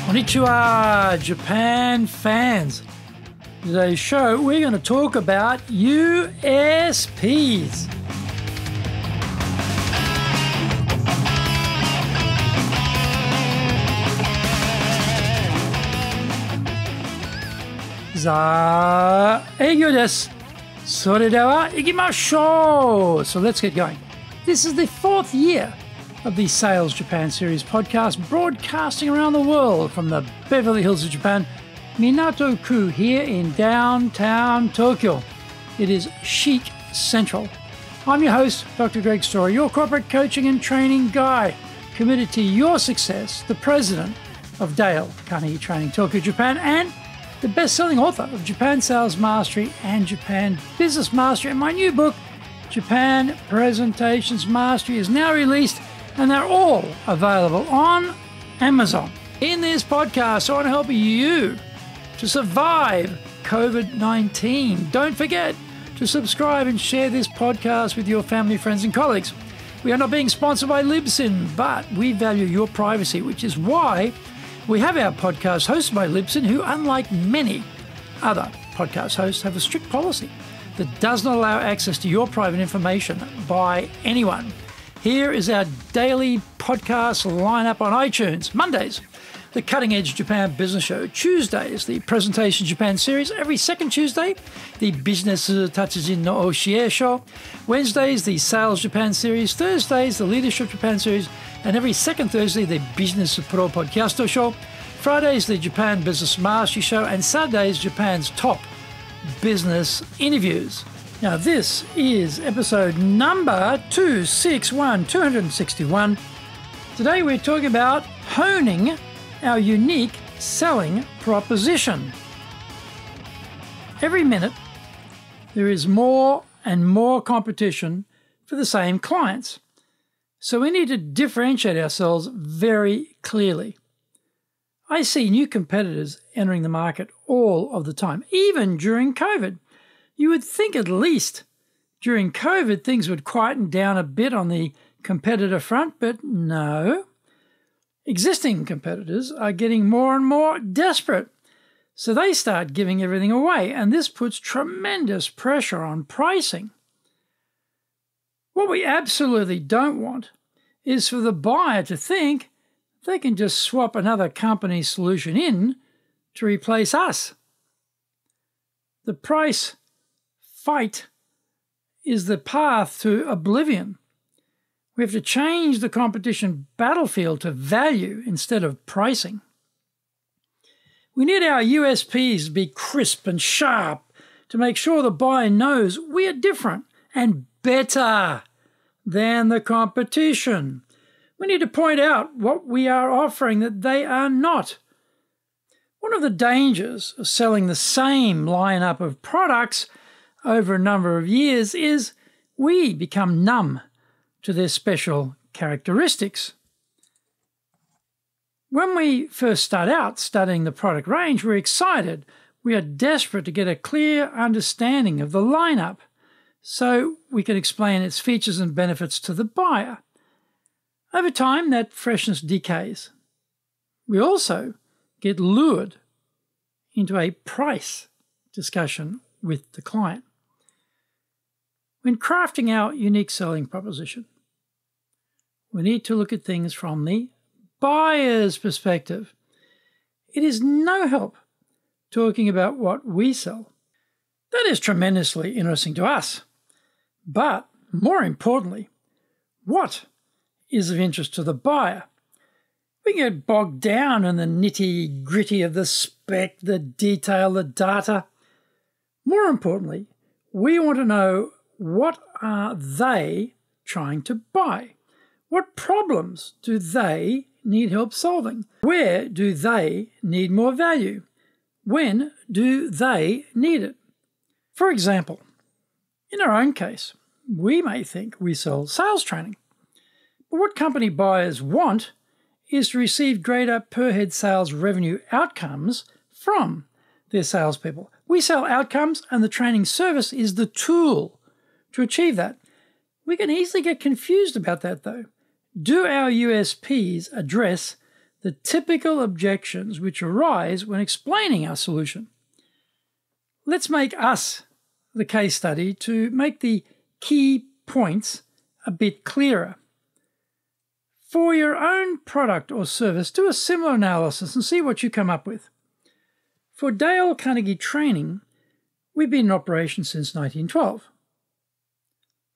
Konnichiwa, Japan fans. Today's show, we're going to talk about USPs. Eigo desu. それでは行きましょう. So let's get going. This is the 4th year of the Sales Japan Series podcast, broadcasting around the world from the Beverly Hills of Japan, Minato-ku here in downtown Tokyo. It is chic central. I'm your host, Dr. Greg Story, your corporate coaching and training guy, committed to your success, the president of Dale Carnegie Training Tokyo, Japan, and the best-selling author of Japan Sales Mastery and Japan Business Mastery. And my new book, Japan Presentations Mastery, is now released, and they're all available on Amazon. In this podcast, I want to help you to survive COVID-19. Don't forget to subscribe and share this podcast with your family, friends, and colleagues. We are not being sponsored by Libsyn, but we value your privacy, which is why we have our podcast hosted by Libsyn, who, unlike many other podcast hosts, have a strict policy that does not allow access to your private information by anyone. Here is our daily podcast lineup on iTunes. Mondays, the Cutting Edge Japan Business Show. Tuesdays, the Presentation Japan Series. Every second Tuesday, the Business Tatsujin no Oshie Show. Wednesdays, the Sales Japan Series. Thursdays, the Leadership Japan Series. And every second Thursday, the Business Pro Podcast Show. Fridays, the Japan Business Mastery Show. And Saturdays, Japan's top business interviews. Now, this is episode number 261. Today, we're talking about honing our unique selling proposition. Every minute, there is more and more competition for the same clients. So we need to differentiate ourselves very clearly. I see new competitors entering the market all of the time, even during COVID. You would think at least during COVID things would quieten down a bit on the competitor front, but no. Existing competitors are getting more and more desperate, so they start giving everything away, and this puts tremendous pressure on pricing. What we absolutely don't want is for the buyer to think they can just swap another company's solution in to replace us. The price fight is the path to oblivion. We have to change the competition battlefield to value instead of pricing. We need our USPs to be crisp and sharp to make sure the buyer knows we are different and better than the competition. We need to point out what we are offering that they are not. One of the dangers of selling the same lineup of products over a number of years is we become numb to their special characteristics. When we first start out studying the product range, we're excited. We are desperate to get a clear understanding of the lineup so we can explain its features and benefits to the buyer. Over time, that freshness decays. We also get lured into a price discussion with the client. When crafting our unique selling proposition, we need to look at things from the buyer's perspective. It is no help talking about what we sell. That is tremendously interesting to us. But more importantly, what is of interest to the buyer? We get bogged down in the nitty-gritty of the spec, the detail, the data. More importantly, we want to know, what are they trying to buy? What problems do they need help solving? Where do they need more value? When do they need it? For example, in our own case, we may think we sell sales training. But what company buyers want is to receive greater per-head sales revenue outcomes from their salespeople. We sell outcomes, and the training service is the tool to achieve that. We can easily get confused about that, though. Do our USPs address the typical objections which arise when explaining our solution. Let's make us the case study to make the key points a bit clearer. For your own product or service, do a similar analysis and see what you come up with. For Dale Carnegie Training, we've been in operation since 1912.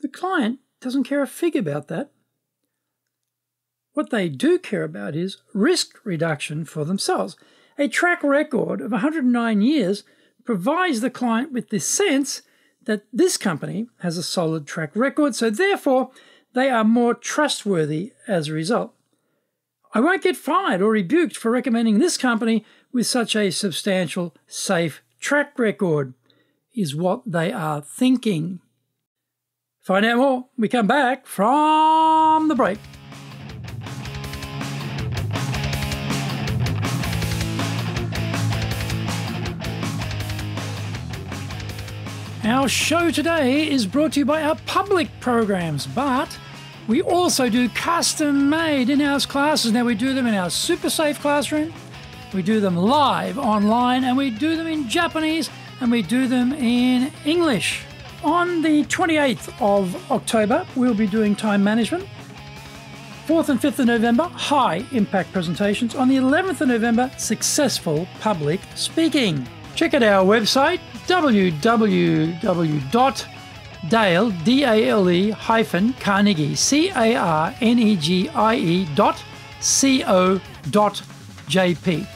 The client doesn't care a fig about that. What they do care about is risk reduction for themselves. A track record of 109 years provides the client with the sense that this company has a solid track record, so therefore they are more trustworthy as a result. I won't get fired or rebuked for recommending this company with such a substantial, safe track record, is what they are thinking. Find out more when we come back from the break. Our show today is brought to you by our public programs, but we also do custom-made in-house classes. Now, we do them in our super safe classroom, we do them live online, and we do them in Japanese, and we do them in English. On the 28th of October, we'll be doing time management. 4th and 5th of November, high impact presentations. On the 11th of November, successful public speaking. Check out our website, www.dale-carnegie, carnegie.co.jp.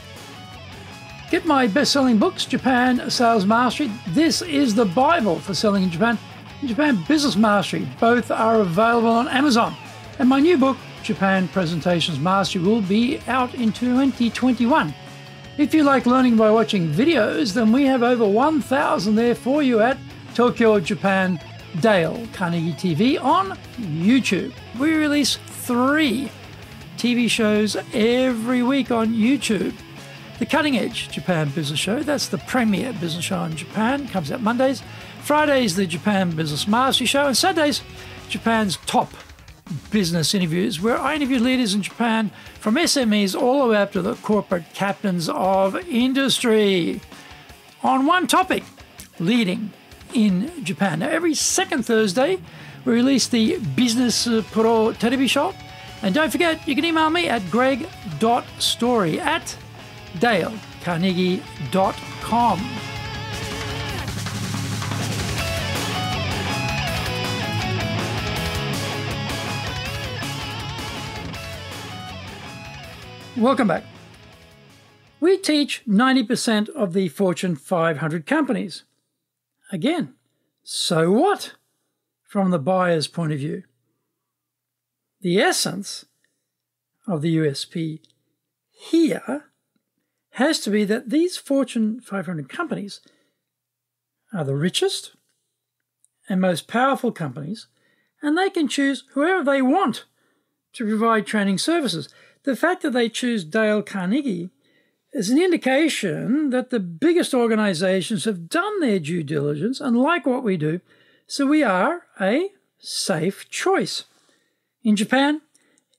Get my best-selling books, Japan Sales Mastery. This is the Bible for selling in Japan. And Japan Business Mastery. Both are available on Amazon. And my new book, Japan Presentations Mastery, will be out in 2021. If you like learning by watching videos, then we have over 1,000 there for you at Tokyo, Japan, Dale Carnegie TV on YouTube. We release 3 TV shows every week on YouTube. The Cutting Edge Japan Business Show, that's the premier business show in Japan, comes out Mondays. Fridays, the Japan Business Mastery Show, and Saturdays, Japan's top business interviews, where I interview leaders in Japan from SMEs all the way up to the corporate captains of industry on one topic, leading in Japan. Now, every second Thursday, we release the Business Pro Television Show. And don't forget, you can email me at greg.story@dalecarnegie.com. Welcome back. We teach 90% of the Fortune 500 companies. Again, so what from the buyer's point of view? The essence of the USP here has to be that these Fortune 500 companies are the richest and most powerful companies, and they can choose whoever they want to provide training services. The fact that they choose Dale Carnegie is an indication that the biggest organizations have done their due diligence and like what we do, so we are a safe choice. In Japan,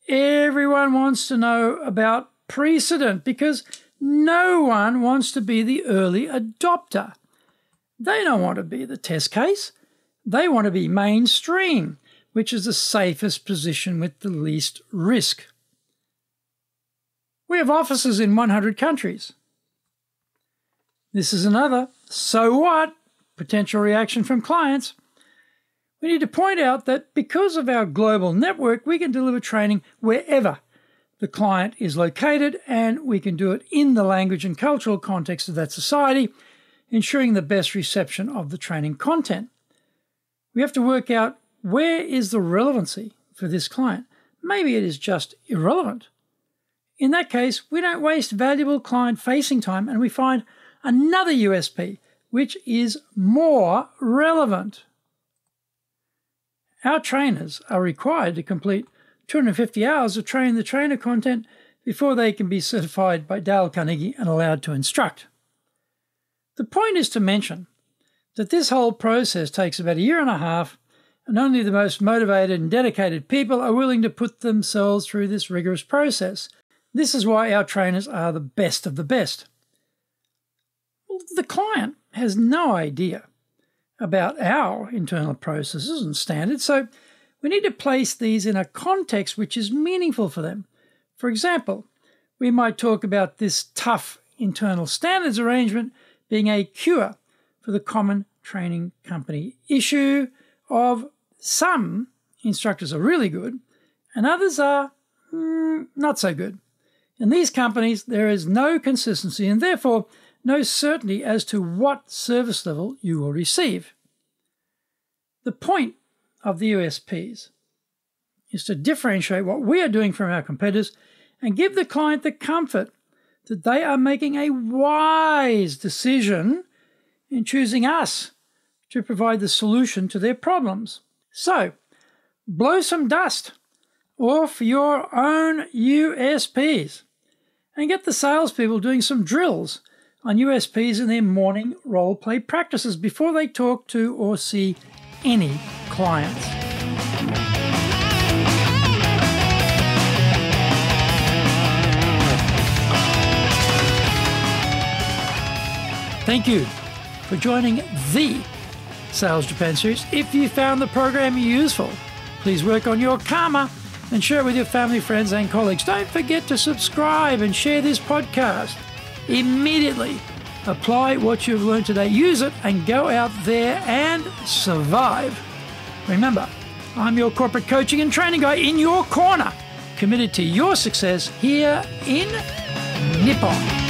everyone wants to know about precedent because no one wants to be the early adopter. They don't want to be the test case. They want to be mainstream, which is the safest position with the least risk. We have offices in 100 countries. This is another so what potential reaction from clients. We need to point out that because of our global network, we can deliver training wherever the client is located, and we can do it in the language and cultural context of that society, ensuring the best reception of the training content. We have to work out where is the relevancy for this client. Maybe it is just irrelevant. In that case, we don't waste valuable client-facing time and we find another USP, which is more relevant. Our trainers are required to complete 250 hours of train-the-trainer content before they can be certified by Dale Carnegie and allowed to instruct. The point is to mention that this whole process takes about a year and a half, and only the most motivated and dedicated people are willing to put themselves through this rigorous process. This is why our trainers are the best of the best. Well, the client has no idea about our internal processes and standards, so we need to place these in a context which is meaningful for them. For example, we might talk about this tough internal standards arrangement being a cure for the common training company issue of some instructors are really good and others are not so good. In these companies, there is no consistency and therefore no certainty as to what service level you will receive. The point of the USPs is to differentiate what we are doing from our competitors and give the client the comfort that they are making a wise decision in choosing us to provide the solution to their problems. So, blow some dust off your own USPs and get the salespeople doing some drills on USPs in their morning role-play practices before they talk to or see any clients. Thank you for joining the Sales Japan series. If you found the program useful, please work on your karma and share it with your family, friends, and colleagues. Don't forget to subscribe and share this podcast. Immediately apply what you've learned today. Use it and go out there and survive. Remember, I'm your corporate coaching and training guy in your corner, committed to your success here in Nippon.